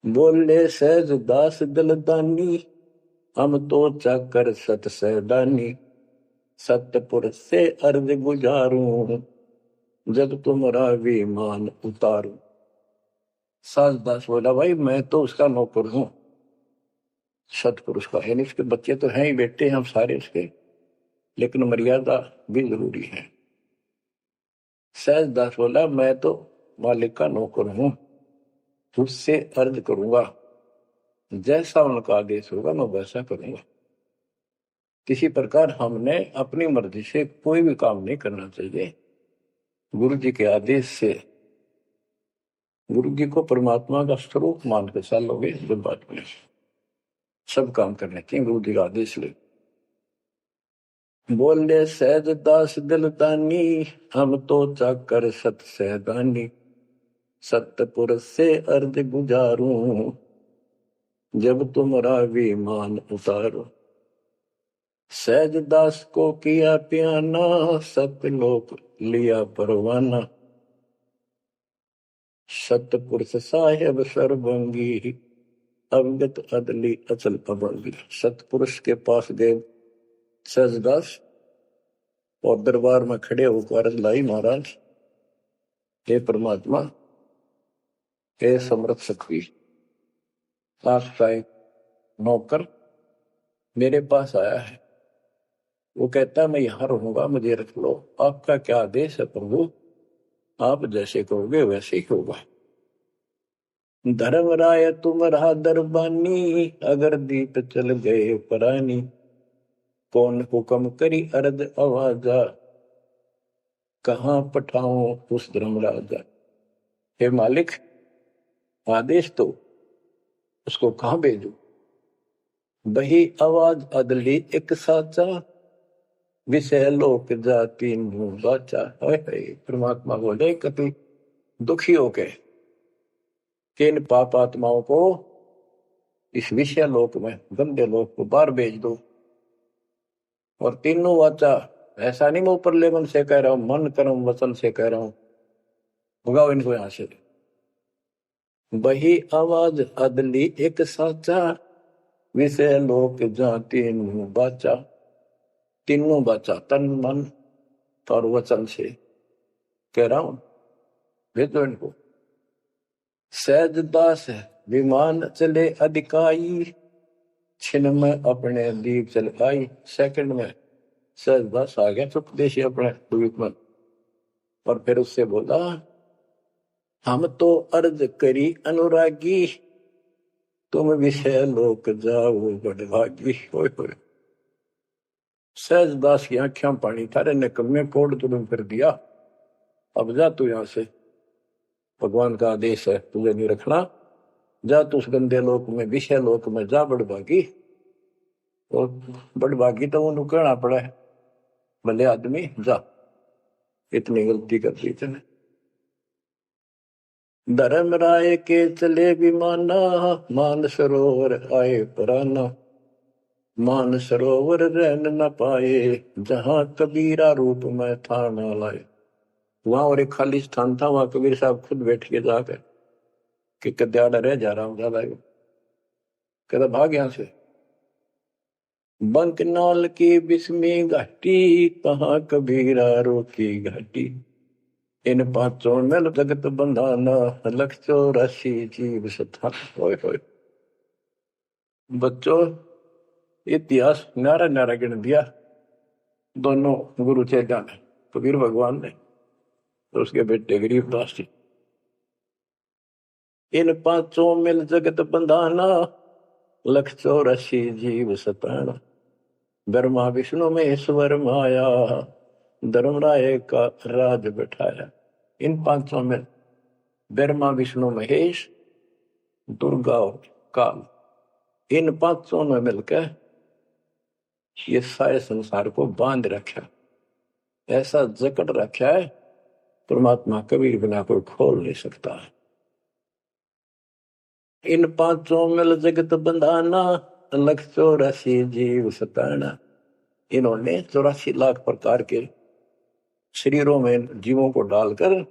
बोले सहज दास दलदानी, हम तो चाकर सत सहदानी। सतपुरुष से अर्ज गुजारूं, जब तुम्हारा विमान उतारूं। सहज दास बोला, भाई मैं तो उसका नौकर हूं, सतपुरुष का। यानी उसके बच्चे तो हैं ही, बेटे हम सारे उसके, लेकिन मर्यादा भी जरूरी है। सहज दास बोला, मैं तो मालिक का नौकर हूं, उससे अर्ज करूंगा, जैसा उनका आदेश होगा मैं वैसा करूंगा। किसी प्रकार हमने अपनी मर्जी से कोई भी काम नहीं करना चाहिए। गुरु जी के आदेश से, गुरु जी को परमात्मा का स्वरूप मान के चलोगे जो बात में सब काम करने चाहिए, गुरु जी का आदेश ले। बोले सहज दास दिलदानी, हम तो चाकर सत सहदानी। सतपुरुष से अर्ज गुजारूं, जब तुम्हारा विमान उतारो। सहज दास को किया प्याना, सतलोक लिया परवाना। सतपुरुष साहेब सर्वंगी, अवगत अदली अचल अभंगी। सतपुरुष के पास गए सहजदास और दरबार में खड़े होकर अर्ज लाई, महाराज हे परमात्मा, हे समर्थ शक्ति, आपका एक नौकर मेरे पास आया है। वो कहता है मैं यहां रहूंगा, मुझे रख लो। आपका क्या आदेश है प्रभु, आप जैसे कहोगे वैसे ही होगा। धर्मराय तुम रहा दरबानी, अगर दीप चल गए परानी। कौन हुक्म करी अर्ज आवाजा, कहां पठाऊं उस धर्मराजा। हे मालिक, आदेश तो उसको कहां भेजू। बही आवाज अदली एक साचा, विषय लोक जाति बाचा। परमात्मा बोले, कभी दुखी होके कि इन पाप आत्माओं को इस विषय लोक में, गंदे लोक को बाहर भेज दो। और तीनों वाचा, ऐसा नहीं मैं ऊपर लेवल से कह रहा हूं, मन कर्म वचन से कह रहा हूं, भगाओ इनको यहां से। बही आवाज अदली एक साचा, विषय लोक जाति बाचा। तीनों बाचा, तन मन और वचन से कह रहा हूं, भेजो इनको। सहज दास विमान चले अधिकाई, छिन में अपने दीप चल आई। सेकंड में सहज दास आ गया चुपदेशी अपने द्वीप में, और फिर उससे बोला, हम तो अर्ज करी अनुरागी, तुम विषय लोक जाओ बड़भागी। सहज दास की आंखें पानी, थारे निकम्मे कोड तुम कर दिया, अब जा तू यहां से, भगवान का आदेश है तुझे नहीं रखना, जा तू उस गंदे लोक में, विषय लोक में जा बड़भागी। और बड़भागी तो वो कहना पड़ा है, भले आदमी जा, इतनी गलती कर दी तूने। धर्मराय के चले विमाना, मान सरोवर आए पराना। मान सरोवर रहन न पाए, जहां कबीरा रूप में था न लाए। वहां और एक खाली स्थान था, वहां कबीर साहब खुद बैठ के जाकर कि कद्याड़ा रह जा रहा हूं ज्यादा, कहता भाग यहां से। बंकनाल की बिस्मी घाटी, कहाँ कबीरा रोकी घाटी। इन पांचों में जगत बंधाना, लख 84 जीव सथा। बच्चों, इतिहास न्यारा न्यारा गिन दिया दोनों गुरु चेला ने, कबीर भगवान ने और उसके बेटे गरीबदास जी। इन पांचों मिल जगत बंधाना, लख 84 जीव सताना। ब्रह्मा विष्णु महेश्वर माया, धर्मराय का राज बैठाया। इन पांचों में ब्रह्मा विष्णु महेश, दुर्गा और काल, इन पांचों ने मिलकर ये सारे संसार को बांध रखा। ऐसा जकड़ रखा है, परमात्मा कबीर बिना कोई खोल नहीं सकता। इन पांचों मिल जगत बंधाना, 1,84,000 जीव सताना। इन्होंने 84 लाख प्रकार के शरीरों में जीवों को डालकर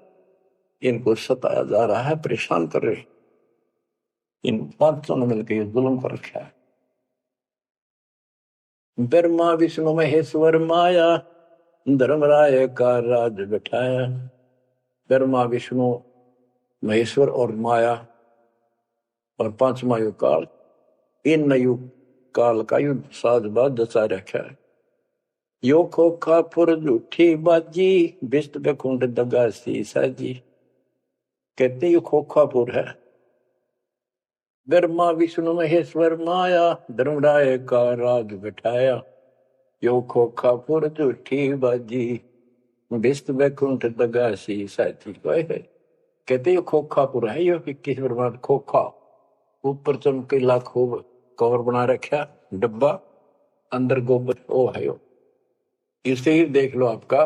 इनको सताया जा रहा है, परेशान कर रहे। इन पांचों ने मिलकर ये जुल्म कर रखा है। ब्रह्मा विष्णु महेश्वर माया, धर्मराय का राज बिठाया। ब्रह्मा विष्णु महेश्वर और माया और पांचवा युग काल, इन युग काल का युद्ध साजबाज जचा रखा है। यो खोखा फुर झूठी बाजी, बिस्त बेकुंड दगा सी साजी। कहते यो खोखापुर है। ब्रह्मा विष्णु महेश्वर माया, धर्मराय का राज बिठाया। यो खोखापुर झूठी बाजी, बिस्त बैकुंठ दगा सी साथी। कहते यो खोखापुर है। यो 21 ब्रह्मांड खोखा, ऊपर चमकीला खूब कवर बना रखा, डब्बा अंदर गोबर ओ है। यो इसे ही देख लो आपका।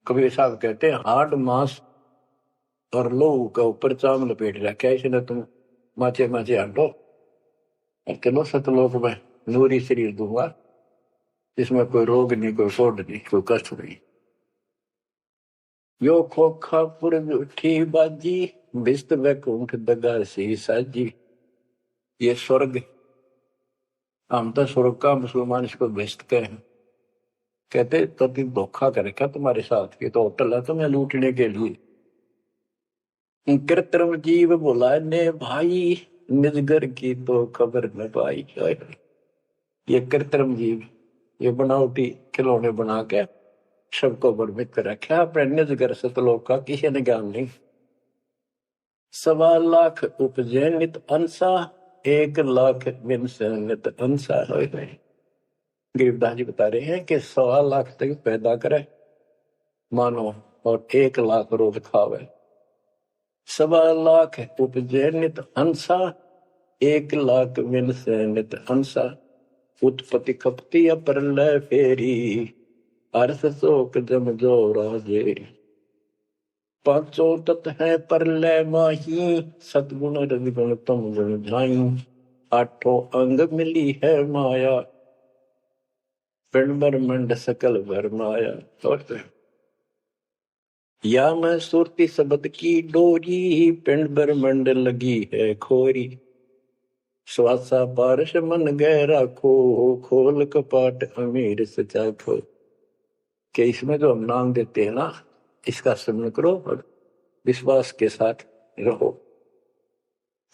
कबीर साहब कहते हैं हाड मांस और लोहू का ऊपर चाम लपेट रखा है इसने, तुम माचे माचे हाडो चलो सतलोक में नूरी शरीर दूंगा, इसमें कोई रोग नहीं, कोई फोड़ नहीं, कोई कष्ट नहीं। यो खोखा पुर उठी बाजी, बिस्त बैकुंठ दगा सी साजी। ये स्वर्ग, हम तो स्वर्ग का, मुसलमान इसको बेस्ट कहे। कहते तो धोखा करेगा तुम्हारे साथ, ये तो होटल है तुम्हें लूटने के लिए। कृत्रिम जीव बोला ने भाई, निजगर की तो खबर न पाई। ये कृत्रिम जीव, ये बनावटी खिलौने बना के सबको भ्रमित कर रखा, अपने निजगर सतलोक का किसी ने ज्ञान नहीं। 1.25 लाख उपजे नित अंसा, 1 लाख बिन से नित अंसा। गरीबदास जी बता रहे हैं कि 1.25 लाख तक पैदा करे मानो और 1 लाख रोज खावे। 1.25 लाख उपजे नित हंसा, 1 लाख बिन से नित हंसा। उत्पत्ति खपती अप्रलय फेरी, अर्थ शोक जम जो राजे। पांचों तत् है परलय माही, सतगुण रजगुण तम गुण झाई। 8 अंग मिली है माया, पिंड ब्रह्मंड सकल भरमाया। या मैं सुरती शब्द की डोरी, पिंड ब्रह्मंड लगी है खोरी। श्वासा पारस मन गहरा खो, खोल कपाट अमीर सचा खो। कि इसमें जो हम नाम देते हैं ना, इसका स्मरण करो और विश्वास के साथ रहो।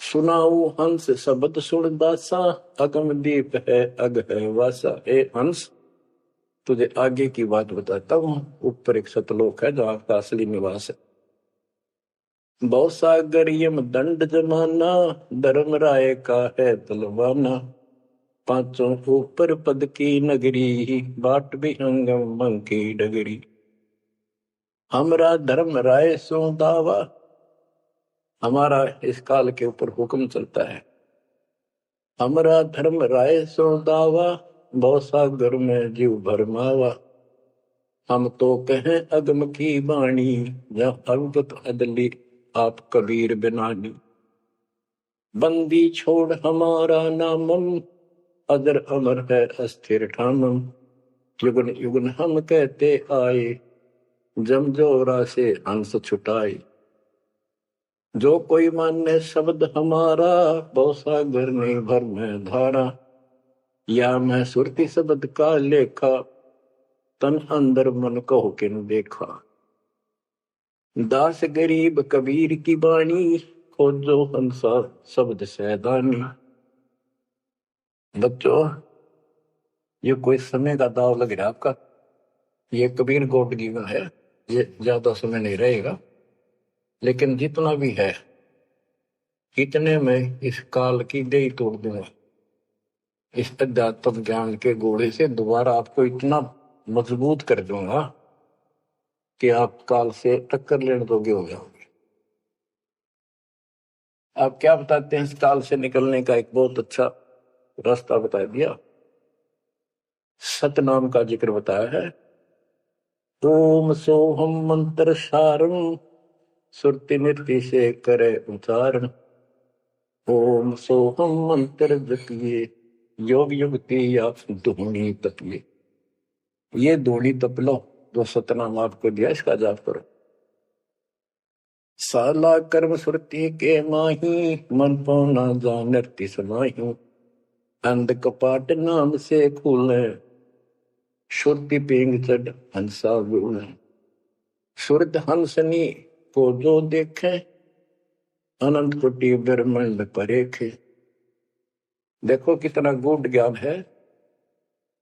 सुनाऊ हंस शब्द सुन दासा, अगम दीप है अग है वासा। ए हंस, तुझे आगे की बात बताता हूँ। ऊपर एक सतलोक है जो आपका असली निवास है। बहुत सागर यम दंड जमाना, धर्म राय का है तलवाना। पांचों ऊपर पद की नगरी, बाट भी अंगम मंग की डगरी। हमरा धर्म राय सो दावा, हमारा इस काल के ऊपर हुक्म चलता है। हमरा धर्म राय सो दावा, बहुत सागर में जीव भरमावा। हम तो कहें अगम की बाणी, जहाँ अवगत अदली आप कबीर बिनानी। बंदी छोड़ हमारा नामम, अदर अमर है अस्थिर ठामम। युगन युगन हम कहते आए, जमजोरा से हंस छुटाए। जो कोई माने शब्द हमारा, बहुसागर नहीं भर में धारा। या मैं सुरती शब्द का लेखा, तन अंदर मन कहो किन देखा। दास गरीब कबीर की बाणी, खोजो हंसा शब्द सैदानी। बच्चों, ये कोई समय का दाव लग रहा है आपका। ये कबीर गॉड गिवन है, ये ज्यादा समय नहीं रहेगा, लेकिन जितना भी है इतने में इस काल की देही तोड़ दूंगा। इस अध्यात्म ज्ञान के घोड़े से दोबारा आपको इतना मजबूत कर दूंगा कि आप काल से टक्कर लेने योग्य हो जाओगे। आप क्या बताते हैं? इस काल से निकलने का एक बहुत अच्छा रास्ता बता दिया। सतनाम का जिक्र बताया है। ओम सोहम मंत्र सारम सुरति नृत्य से करे उच्चारण। ओम सोहम मंत्र जपिए योग युक्ति या धूनी तपिए। ये धूनी तप लो जो सतनाम आपको दिया, इसका जाप करो। साला कर्म सुरति के माही मन पौना जा नृत्य समाही। अंध कपाट नाम से खुले शुद्धि पेंग चढ़ हंसा गुण। शुद्ध हंसनी को जो देखे अनंत कोटि ब्रह्मांड परेखे। देखो कितना गूढ़ ज्ञान है।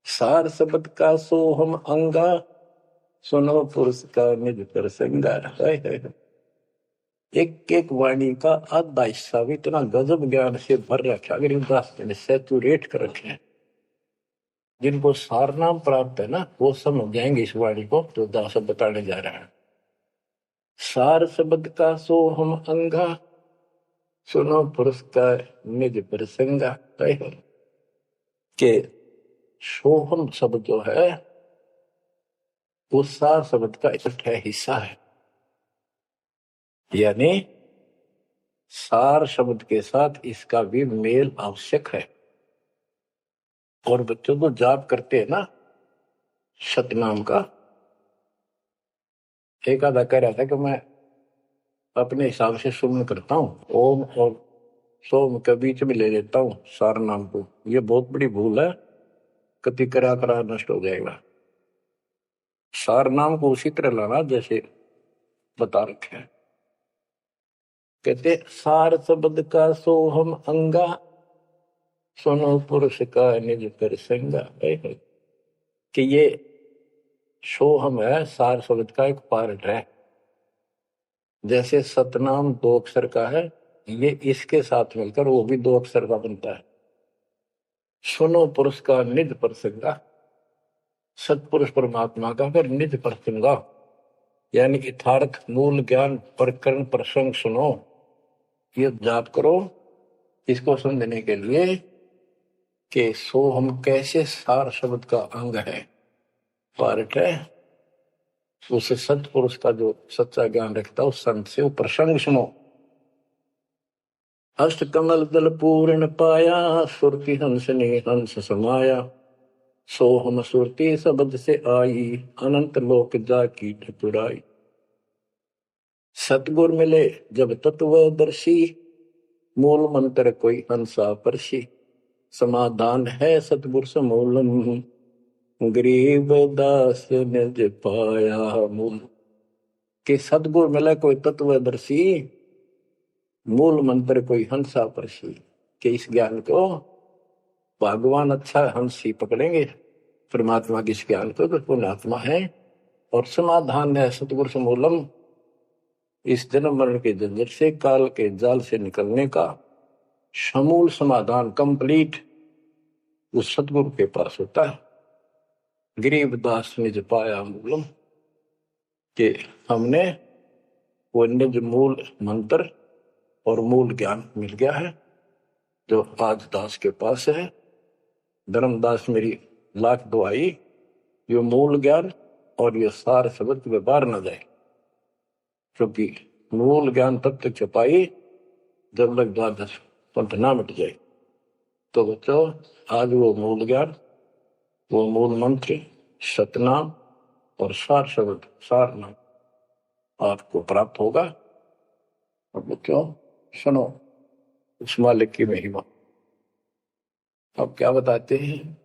सार शब्द का सोहम अंगा सुनो पुरुष का निज प्रसंगा। एक एक वाणी का आधा हिस्सा भी इतना गजब ज्ञान से भर रखा, अगर दास ने सैचुरेट कर रखे हैं। जिनको सार नाम प्राप्त है ना, वो समझ जाएंगे इस वाणी को जो दास बताने जा रहा है। सार शब्द का सोहम अंगा सुनो पुरुष का निज प्रसंगा। के सोहम शब्द जो है वो सार शब्द का इकट्ठा हिस्सा है। यानी सार शब्द के साथ इसका भी मेल आवश्यक है। और बच्चों को जाप करते हैं ना सतनाम का, एक आधा कह रहा था कि मैं अपने हिसाब से सुमन करता हूं, ओम और सोम के बीच में ले लेता हूं सार नाम को। ये बहुत बड़ी भूल है, कति करा करा नष्ट हो जाएगा। सार नाम को उसी तरह लाना जैसे बता रखे हैं। कहते सार शब्द का सोहम अंगा सुनो पुरुष का निज प्रसंगा। कि ये सोहम है, सार शब्द का एक पार्ट है। जैसे सतनाम 2 अक्षर का है, ये इसके साथ मिलकर वो भी 2 अक्षर का बनता है। सुनो पुरुष का निज प्रसंगा, सतपुरुष परमात्मा का फिर निज प्रसंगा, यानी यथार्थ मूल ज्ञान प्रकरण प्रसंग सुनो। ये जाप करो इसको समझने के लिए कि सोहम कैसे सार शब्द का अंग है, पार्ट है। उसे सतपुरुष का जो सच्चा ज्ञान रखता है उस संत से वो प्रसंग सुनो। अष्ट कमल दल पूर्ण पाया सुरति हंस ने हंस समाया। सोहम सुरति शब्द से आई अनंत लोक जाकी ठकुराई। सतगुर मिले जब तत्वदर्शी मूल मंत्र कोई हंसा परसी। समाधान है सतगुर समूलम गरीब दास निज पाया मूल। कि सतगुर मिले कोई तत्वदर्शी मूल मंत्र कोई हंसा परसी। कि इस ज्ञान को भगवान अच्छा हंस ही पकड़ेंगे, परमात्मा के इस ज्ञान को तो पुण्यात्मा है। और समाधान है सतगुर समूलम, इस जन्म मरण के झंझट से काल के जाल से निकलने का समूल समाधान कंप्लीट उस सतगुरु के पास होता है। गरीबदास निज पाया मूलम, कि हमने वो निज मूल मंत्र और मूल ज्ञान मिल गया है जो आज दास के पास है। धर्मदास मेरी लाख दुआई ये मूल ज्ञान और ये सार शब्द में बाहर न जाए, क्योंकि मूल ज्ञान तब तक छपाई जब तक द्वादश पंथ ना मिट जाए। तो बच्चों आज वो मूल ज्ञान, वो मूल मंत्र सतनाम और सार शब्द सार नाम आपको प्राप्त होगा। और बच्चों सुनो उस मालिक की महिमा। अब क्या बताते हैं,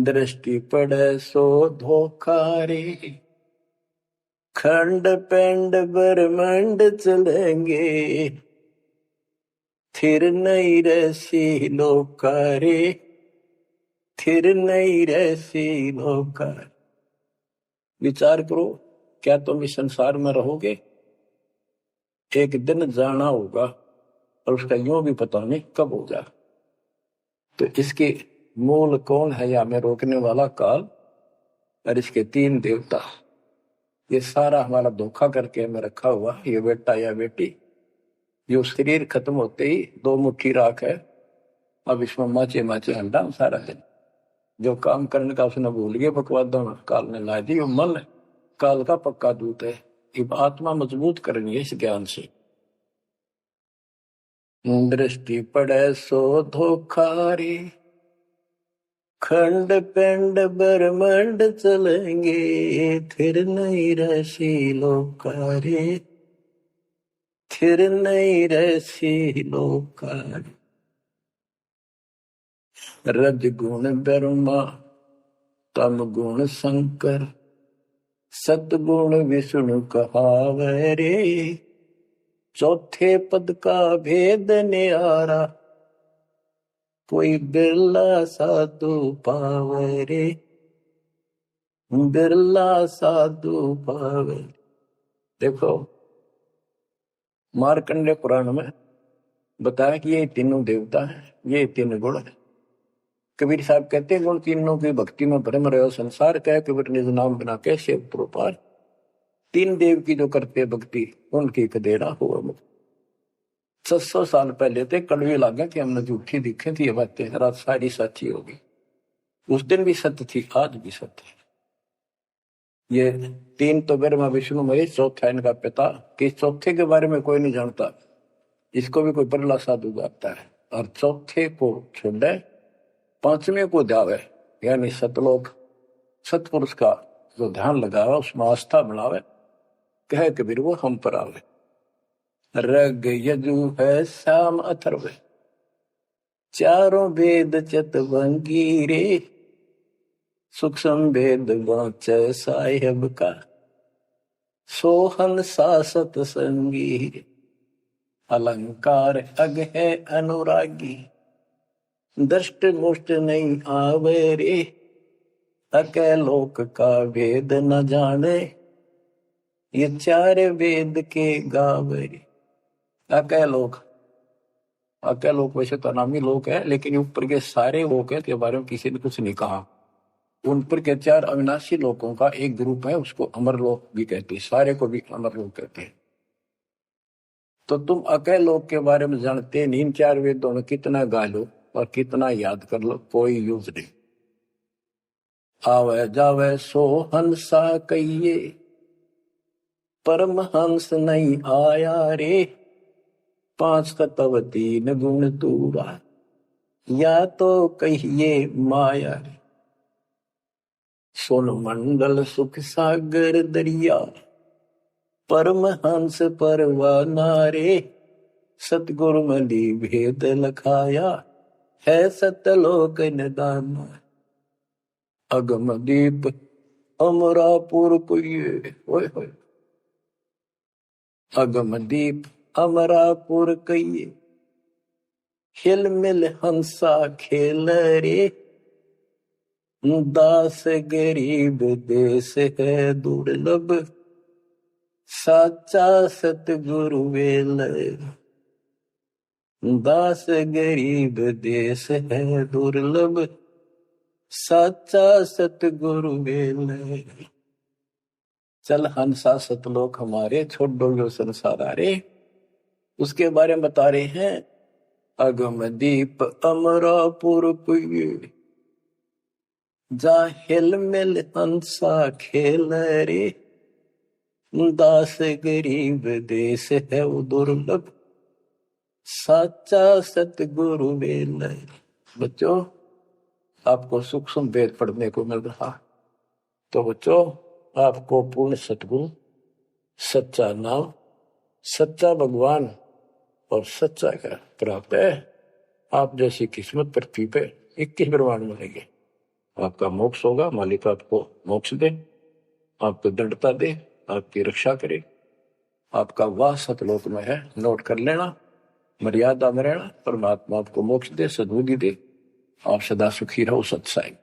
दृष्टि पड़े सो धोखारी खंड पेंड ब्रह्मांड चलेंगे। थिर नहीं रसी लोकारे थिर नहीं रसी लोकार। विचार करो, क्या तुम इस संसार में रहोगे? एक दिन जाना होगा और उसका यूं भी पता नहीं कब होगा। तो इसके मूल कौन है या में रोकने वाला काल और इसके 3 देवता। ये सारा हमारा धोखा करके हमें रखा हुआ ये बेटा या बेटी। ये शरीर खत्म होते ही 2 मुट्ठी राख है, अब इसमें माचे माचे अंडा सारा दिन। जो काम करने का उसने भूल गया बकवादा में, काल ने ला दी। मन काल का पक्का दूत है। अब आत्मा मजबूत करनी है इस ज्ञान से। दृष्टि पड़े सो धोखारी, खंड पिंड ब्रह्मंड चलेंगे, फिर नहीं रसी लोकारी, फिर नहीं रसी लोकारी। रज गुण ब्रह्मा, तम गुण शंकर, सतगुण विष्णु कहावे रे, चौथे पद का भेद न्यारा, कोई बिरला साधु पावे रे, बिरला साधु पावे। देखो मार्कंडेय पुराण में बताया कि ये तीनों देवता हैं, ये तीन गुण है। कबीर साहब कहते हैं गुण तीनों की भक्ति में भ्रम रहे संसार का, कबीर निज नाम बिना कैसे प्रोपार। तीन देव की जो करते भक्ति उनकी कदेरा हुआ मुक्त। 600 साल पहले थे कड़वी लागे कि हमने झूठी दिखे थी ये बातें, रात सारी सच्ची होगी। उस दिन भी सत्य थी, आज भी सत्य है। ये तीन तो ब्रह्मा विष्णु महेश, चौथा इनका पिता। कि चौथे के बारे में कोई नहीं जानता, इसको भी कोई बरला साधु गाता है। और चौथे को छोड़े पांचवें को जावे, यानी सतलोक सतपुरुष का जो ध्यान लगावे उसमें आस्था बढ़ावे, कहे कबीर वो हम पर आवे। रग यजु है श्याम अथर्व, चारों वेद चतुर्भंगी रे, सूक्ष्म वेद वांचे साहेब का, सोहन सासत संगी, अलंकार अग है अनुरागी, दृष्ट मुष्ट नहीं आवे रे, अके लोक का वेद न जाने, ये चार वेद के गावे। अके लोक, अके लोक वैसे तो नामी लोक है, लेकिन ऊपर के सारे लोक है के बारे में किसी ने कुछ नहीं कहा। उन पर के चार अविनाशी लोकों का एक ग्रुप है, उसको अमर लोक भी कहते हैं, सारे को भी अमर लोक कहते हैं। तो तुम अके लोक के बारे में जानते नहीं, इन चार वेदों में कितना गा लो और कितना याद कर लो, कोई यूज नहीं। आवे जावे सो हंसा कहिए, परमहंस नहीं आया रे, 5 तत्व 3 गुण दूरा, या तो कहिए माया रे। सोन मंडल सुख सागर दरिया, परमहंस परवाना रे, सतगुरु मली भेद लखाया, है सतलोक निदान। अगम दीप अमरापुर कुये, ओए होए, अगम दीप अमरापुर कहिए, हिल मिल हंसा खेल रे, दास गरीब देश है दुर्लभ, साचा सतगुरु वेल, दास गरीब देश है दुर्लभ, साचा सतगुरु वेल। चल हंसा सतलोक हमारे, छोड़ दो जो संसार आरे। उसके बारे में बता रहे हैं, अगम दीप अमरापुर कुये, जा हिल मिल हंसा खेल रे, दास गरीब देश है वो दुर्लभ, साचा सतगुरु वेल। बच्चों आपको सूक्ष्म वेद पढ़ने को मिल रहा, तो बच्चों आपको पूर्ण सतगुरु, सच्चा नाम, सच्चा भगवान और सच्चा क्या प्राप्त है। आप जैसी किस्मत पृथ्वी पे 21 ब्रह्मांड मिलेंगे। आपका मोक्ष होगा, मालिक आपको मोक्ष दे, आपको दृढ़ता दे, आपकी रक्षा करे। आपका वास सतलोक में है, नोट कर लेना, मर्यादा में रहना। परमात्मा आपको मोक्ष दे, सद्बुद्धि दे, आप सदा सुखी रहो। सत्साई।